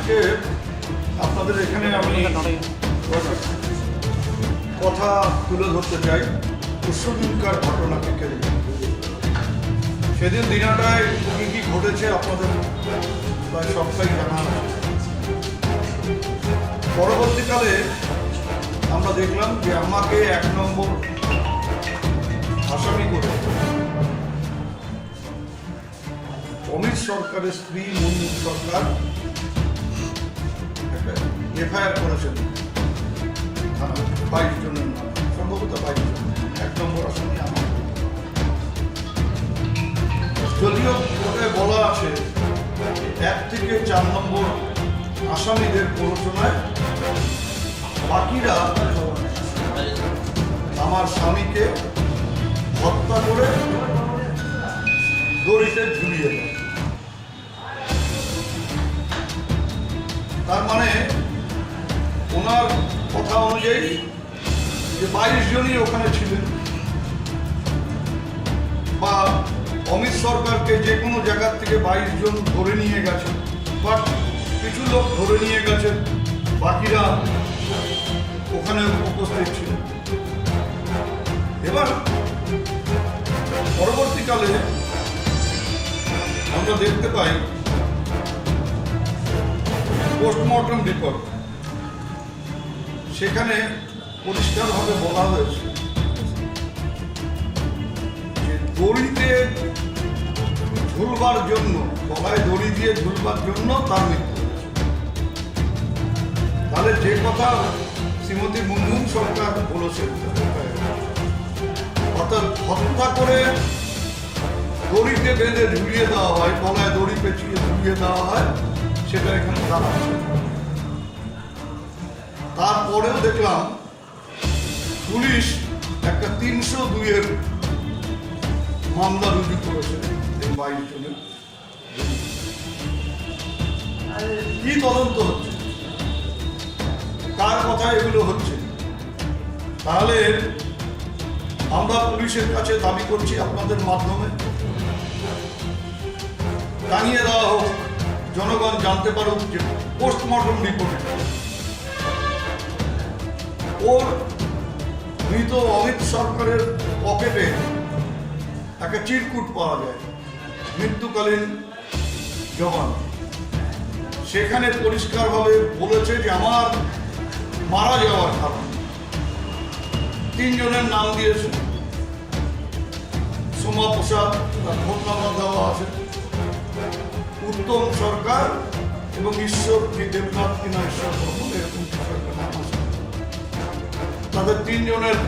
আজকে আপনাদের এখানে আমি কথা তুলে ধরতে চাই পরশুদিনকার ঘটনাকে কেন্দ্র। সেদিন দিনাটায় কী কী ঘটেছে আপনাদের প্রায় সবটাই জানা আছে। পরবর্তীকালে আমরা দেখলাম যে আমাকে 1 নম্বর আসামি করে অমিত সরকারের স্ত্রী মুনমুন সরকার একটা এফআইআর করেছেন থানা 22 জনের নাম, সম্ভবত 22 জন। 1 নম্বর আসামি আমার। যদিও কোর্টে বলা আছে 1 থেকে 4 নম্বর আসামিদের প্ররোচনায় বাকিরা আমার স্বামীকে হত্যা করে দড়িতে ঝুলিয়ে দেয়। তার মানে ওনার কথা অনুযায়ী যে 22 জনই ওখানে ছিলেন, বা অমিত সরকারকে যে কোনো জায়গার থেকে 22 জন ধরে নিয়ে গেছেন, বাট কিছু লোক ধরে নিয়ে গেছেন, বাকিরা ওখানে উপস্থিত ছিলেন। এবার পরবর্তীকালে আমরা দেখতে পাই পোস্টমর্টম রিপোর্ট, সেখানে পরিষ্কারভাবে বলা হয়েছে যে দড়িতে ঝুলবার জন্য, গলায় দড়ি দিয়ে ঝুলবার জন্য তার মৃত্যু হয়েছে। তাহলে যে কথা শ্রীমতী মুনমুন সরকার বলেছেন, অর্থাৎ হত্যা করে দড়িতে বেঁধে ঝুলিয়ে দেওয়া হয়, গলায় দড়ি পেঁচিয়ে ঝুলিয়ে দেওয়া হয়, সেটা এখানে জানা আছে। তারপরেও দেখলাম পুলিশ একটা 302-এর মামলা রুজু করেছে এই 22 জনের। কি তদন্ত হচ্ছে, কার কথা এগুলো হচ্ছে? তাহলে আমরা পুলিশের কাছে দাবি করছি আপনাদের মাধ্যমে জানিয়ে দেওয়া হোক, জনগণ জানতে পারুক যে পোস্টমর্টম রিপোর্টে ওর মৃত অমিত সরকারের পকেটে একটা চিরকুট পাওয়া যায়, মৃত্যুকালীন জবান। সেখানে পরিষ্কারভাবে বলেছে যে আমার মারা যাওয়ার কারণ 3 জনের নাম দিয়েছে। সোমা প্রসাদ, তার ফোন নাম্বার দেওয়া আছে, উত্তম সরকার এবং ঈশ্বর কি দেবনাথ কিনা ঈশ্বর বর্মন, এরকম কিছু একটা নাম আছে। তাদের 3 জনের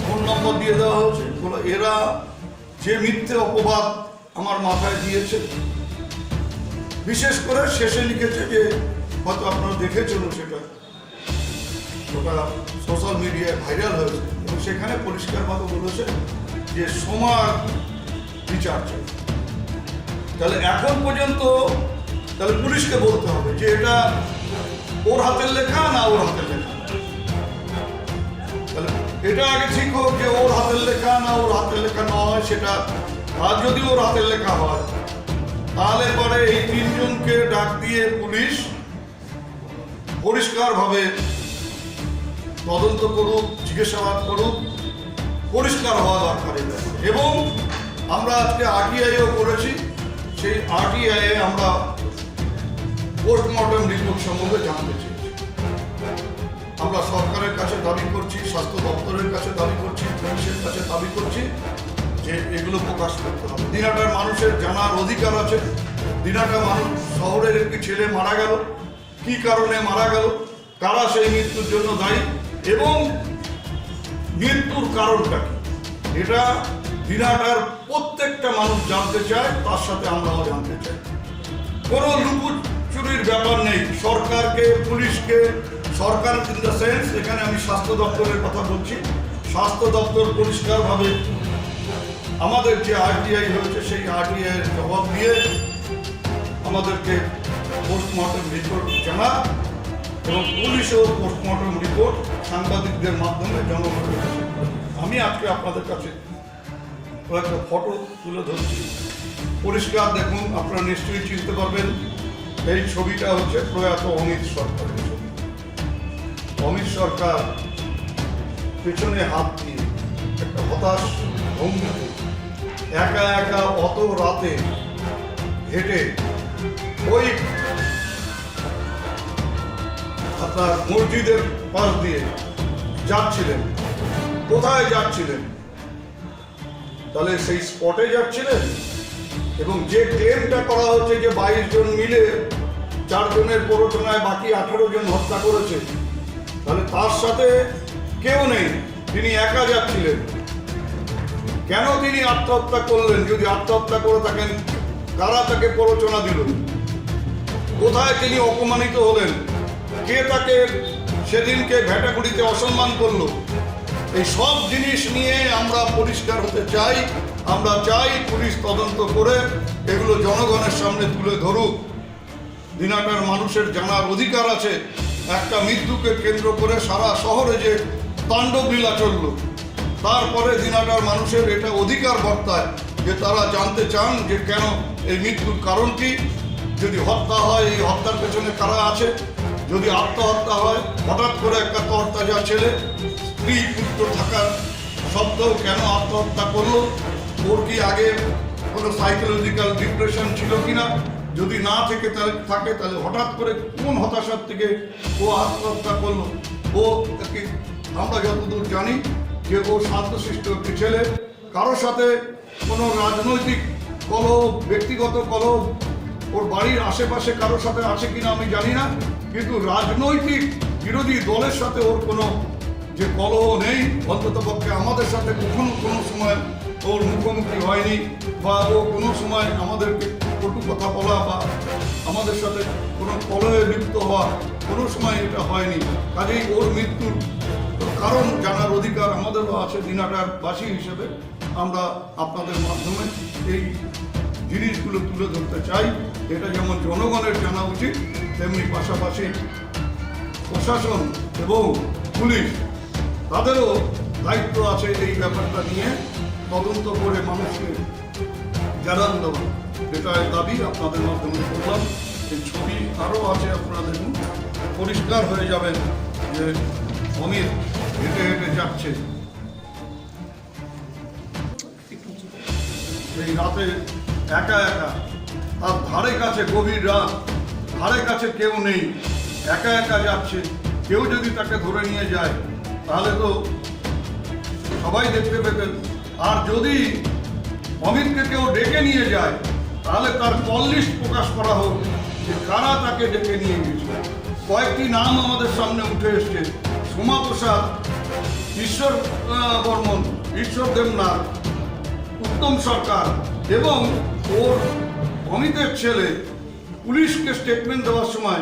ফোন নম্বর দিয়ে দেওয়া হয়েছে। এরা যে মিথ্যে অপবাদ আমার মাথায় দিয়েছে, বিশেষ করে শেষে লিখেছে যে, হয়তো আপনারা দেখেছেন সেটা, ওটা সোশ্যাল মিডিয়ায় ভাইরাল হয়েছে, এবং সেখানে পরিষ্কারভাবে বলেছে যে সোমার বিচার চাই। তাহলে এখন পর্যন্ত তাহলে পুলিশকে বলতে হবে যে এটা ওর হাতের লেখা না ওর হাতের লেখা। তাহলে এটা আগে ঠিক হোক যে ওর হাতের লেখা না ওর হাতের লেখা নয় সেটা। আর যদি ওর হাতের লেখা হয়, তাহলে পরে এই 3 জনকে ডাক দিয়ে পুলিশ পরিষ্কারভাবে তদন্ত করুক, জিজ্ঞাসাবাদ করুক, পরিষ্কার হওয়া দরকার। এবং আমরা আজকে আরটিআইও করেছি, সেই আরটিআইয়ে আমরা পোস্টমর্টম রিপোর্ট সম্বন্ধে জানতে চেয়েছি। আমরা সরকারের কাছে দাবি করছি, স্বাস্থ্য দপ্তরের কাছে দাবি করছি, পুলিশের কাছে দাবি করছি যে এগুলো প্রকাশ করতে হবে। দিনাটার মানুষের জানার অধিকার আছে। দিনাটা মানুষ, শহরের একটি ছেলে মারা গেল, কি কারণে মারা গেল, কারা সেই মৃত্যুর জন্য দায়ী, এবং মৃত্যুর কারণটা কি, এটা দিনাটার প্রত্যেকটা মানুষ জানতে চায়, তার সাথে আমরাও জানতে চাই। কোনো লুকোচুরির ব্যাপার নেই। সরকারকে, পুলিশকে, সরকার ইন দ্য সেন্স, এখানে আমি স্বাস্থ্য দপ্তরের কথা বলছি, স্বাস্থ্য দপ্তর পরিষ্কারভাবে আমাদের যে আরটিআই হয়েছে সেই আরটিআইয়ের জবাব দিয়ে আমাদেরকে পোস্টমর্টম রিপোর্ট জানা, এবং পুলিশও পোস্টমর্টম রিপোর্ট সাংবাদিকদের মাধ্যমে জনগণের কাছে। আমি আজকে আপনাদের কাছে কয়েকটা ফটো তুলে ধরছি, পরিষ্কার দেখুন, আপনারা নিশ্চয়ই চিনতে পারবেন এই ছবিটা হচ্ছে প্রয়াত অমিত সরকারের ছবি। অমিত সরকার পেছনে হাত দিয়ে একটা হতাশ ভঙ্গিতে একা একা অত রাতে হেঁটে ওই আপনার মসজিদের পাশ দিয়ে যাচ্ছিলেন। কোথায় যাচ্ছিলেন? তাহলে সেই স্পটে যাচ্ছিলেন, এবং যে ক্লেমটা করা হচ্ছে যে 22 জন মিলে 4 জনের প্ররোচনায় বাকি 18 জন হত্যা করেছে, তাহলে তার সাথে কেউ নেই, তিনি একা যাচ্ছিলেন। কেন তিনি আত্মহত্যা করলেন? যদি আত্মহত্যা করে থাকেন, কারা তাকে প্ররোচনা দিল? কোথায় তিনি অপমানিত হলেন? কে তাকে সেদিনকে ভেটাগুড়িতে অসম্মান করলো? এই সব জিনিস নিয়ে আমরা পরিষ্কার হতে চাই। আমরা চাই পুলিশ তদন্ত করে এগুলো জনগণের সামনে তুলে ধরুক। দিনাটার মানুষের জানার অধিকার আছে। একটা মৃত্যুকে কেন্দ্র করে সারা শহরে যে তাণ্ডব লীলা চলল, তারপরে দিনাটার মানুষের এটা অধিকার বর্তায় যে তারা জানতে চান যে কেন এই মৃত্যুর কারণ কি। যদি হত্যা হয়, এই হত্যার পেছনে কারা আছে? যদি আত্মহত্যা হয়, হঠাৎ করে একটা তরতাজা ছেলে স্ত্রী পুত্র থাকার সত্ত্বেও কেন আত্মহত্যা করলো? ওর কি আগে কোনো সাইকোলজিক্যাল ডিপ্রেশন ছিল কিনা? যদি না থেকে থাকে তাহলে হঠাৎ করে কোন হতাশার থেকে ও আত্মহত্যা করলো? ও আমরা যতদূর জানি যে ও শান্তশিষ্ট একটি ছেলে, কারোর সাথে কোনো রাজনৈতিক কলহ, ব্যক্তিগত কলহ ওর বাড়ির আশেপাশে কারোর সাথে আছে কিনা আমি জানি না, কিন্তু রাজনৈতিক বিরোধী দলের সাথে ওর কোনো যে কলহ নেই। অন্তত পক্ষে আমাদের সাথে কখনো কোনো সময় ওর মুখোমুখি হয়নি, বা ও কোনো সময় আমাদেরকে কটু কথা বলা বা আমাদের সাথে কোনো কলহে লিপ্ত হওয়া কোনো সময় এটা হয়নি। কাজেই ওর মৃত্যুর কারণ জানার অধিকার আমাদেরও আছে দিনাটার বাসী হিসেবে। আমরা আপনাদের মাধ্যমে এই জিনিসগুলো তুলে ধরতে চাই। এটা যেমন জনগণের জানা উচিত, তেমনি পাশাপাশি প্রশাসন এবং পুলিশ তাদেরও দায়িত্ব আছে এই ব্যাপারটা নিয়ে তদন্ত করে মানুষকে জানান দেওয়া। এটা দাবি আপনাদের মাধ্যমে করলাম। এই ছবি আরও আছে, আপনারা দেখুন, পরিষ্কার হয়ে যাবেন যে অমিত হেঁটে হেঁটে যাচ্ছে এই রাতে একা একা, তার ধারে কাছে গভীর রাত, ধারে কাছে কেউ নেই, একা একা যাচ্ছে। কেউ যদি তাকে ধরে নিয়ে যায় তাহলে তো সবাই দেখতে পেতেন। আর যদি অমিতকে কেউ ডেকে নিয়ে যায় তাহলে তার কল লিস্ট প্রকাশ করা হোক যে কারা তাকে ডেকে নিয়ে গিয়েছিল। কয়েকটি নাম আমাদের সামনে উঠে এসছে: সোমা প্রসাদ, ঈশ্বর বর্মন, ঈশ্বর দেবনাথ, উত্তম সরকার, এবং ওর অমিতের ছেলে পুলিশকে স্টেটমেন্ট দেওয়ার সময়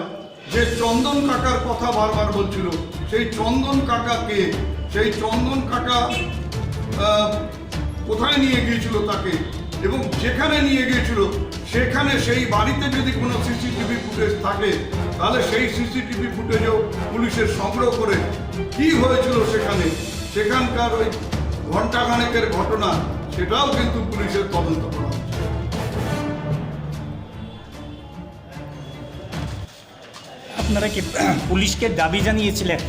যে চন্দন কাকার কথা বারবার বলছিল, সেই চন্দন কাকাকে, সেই চন্দন কাকা কোথায় নিয়ে গিয়েছিল তাকে, এবং যেখানে নিয়ে গিয়েছিল সেখানে সেই বাড়িতে যদি কোনো সিসিটিভি ফুটেজ থাকে তাহলে সেই সিসিটিভি ফুটেজও পুলিশের সংগ্রহ করে কি হয়েছিল সেখানে, সেখানকার ওই ঘণ্টাখানেকের ঘটনা, সেটাও কিন্তু পুলিশের তদন্ত করা হচ্ছে। আপনারা কি পুলিশকে দাবি জানিয়েছিলেন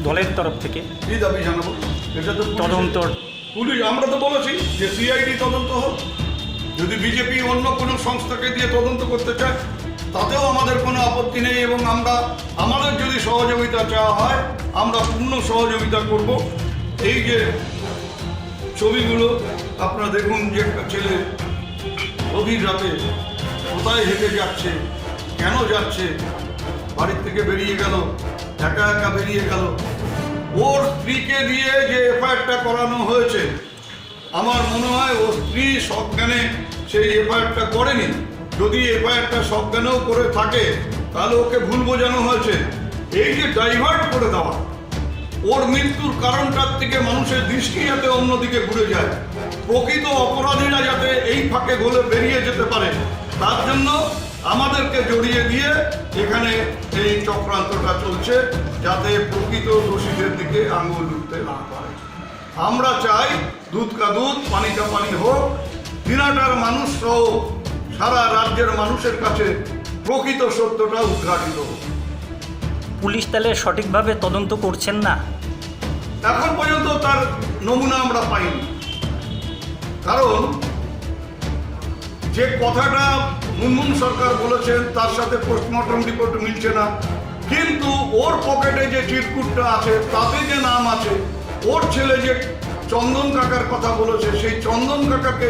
দলের তরফ থেকে? কি দাবি জানাবো? এটা তো তদন্ত পুলিশ, আমরা তো বলেছি যে সিআইডি তদন্ত হোক। যদি বিজেপি অন্য কোনো সংস্থাকে দিয়ে তদন্ত করতে চায় তাতেও আমাদের কোনো আপত্তি নেই, এবং আমাদের যদি সহযোগিতা চাওয়া হয় আমরা পূর্ণ সহযোগিতা করব। এই যে ছবিগুলো আপনারা দেখুন, যে একটা ছেলে গভীর রাতে কোথায় হেঁটে যাচ্ছে, কেন যাচ্ছে, বাড়ির থেকে বেরিয়ে গেল, একা একা বেরিয়ে গেল। ওর স্ত্রীকে দিয়ে যে এফআইআরটা করানো হয়েছে, আমার মনে হয় ও স্ত্রী সজ্ঞানে সেই এফআইআরটা করেনি। যদি এফআইআরটা সজ্ঞানেও করে থাকে তাহলে ওকে ভুল বোঝানো হয়েছে। এই যে ডাইভার্ট করে দেওয়া, ওর মৃত্যুর কারণটার থেকে মানুষের দৃষ্টি যাতে অন্যদিকে ঘুরে যায়, প্রকৃত অপরাধীরা যাতে এই ফাঁকে গলে বেরিয়ে যেতে পারে, তার জন্য আমাদেরকে জড়িয়ে দিয়ে এখানে এই চক্রান্তটা চলছে, যাতে প্রকৃত দোষীদের দিকে আঙুল উঠতে না পারে। আমরা চাই দুধ কা দুধ, পানি কা পানি হোক। দিনাটার মানুষ সহ সারা রাজ্যের মানুষের কাছে প্রকৃত সত্যটা উদ্ঘাটিত হোক। পুলিশ তাহলে সঠিকভাবে তদন্ত করছেন না? এখন পর্যন্ত তার নমুনা আমরা পাইনি, কারণ যে কথাটা মুনমুন সরকার বলেছেন তার সাথে পোস্টমর্টম রিপোর্ট মিলছে না, কিন্তু ওর পকেটে যে চিরকুটটা আছে তাতে যে নাম আছে, ওর ছেলে যে চন্দন কাকার কথা বলেছে সেই চন্দন কাকাকে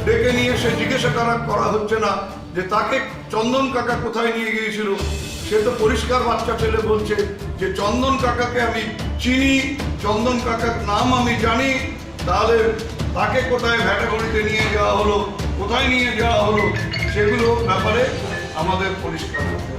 ডেকে নিয়ে এসে জিজ্ঞাসাবাদ করা হচ্ছে না যে তাকে চন্দন কাকা কোথায় নিয়ে গিয়েছিল। সে তো পরিষ্কার বাচ্চা ছেলে বলছে যে চন্দন কাকাকে আমি চিনি, চন্দন কাকার নাম আমি জানি, তাহলে তাকে কোথায় ভ্যাটাগড়িতে নিয়ে যাওয়া হলো, কোথায় নিয়ে যাওয়া হলো, সেগুলো ব্যাপারে আমাদের পরিষ্কার করতে হবে।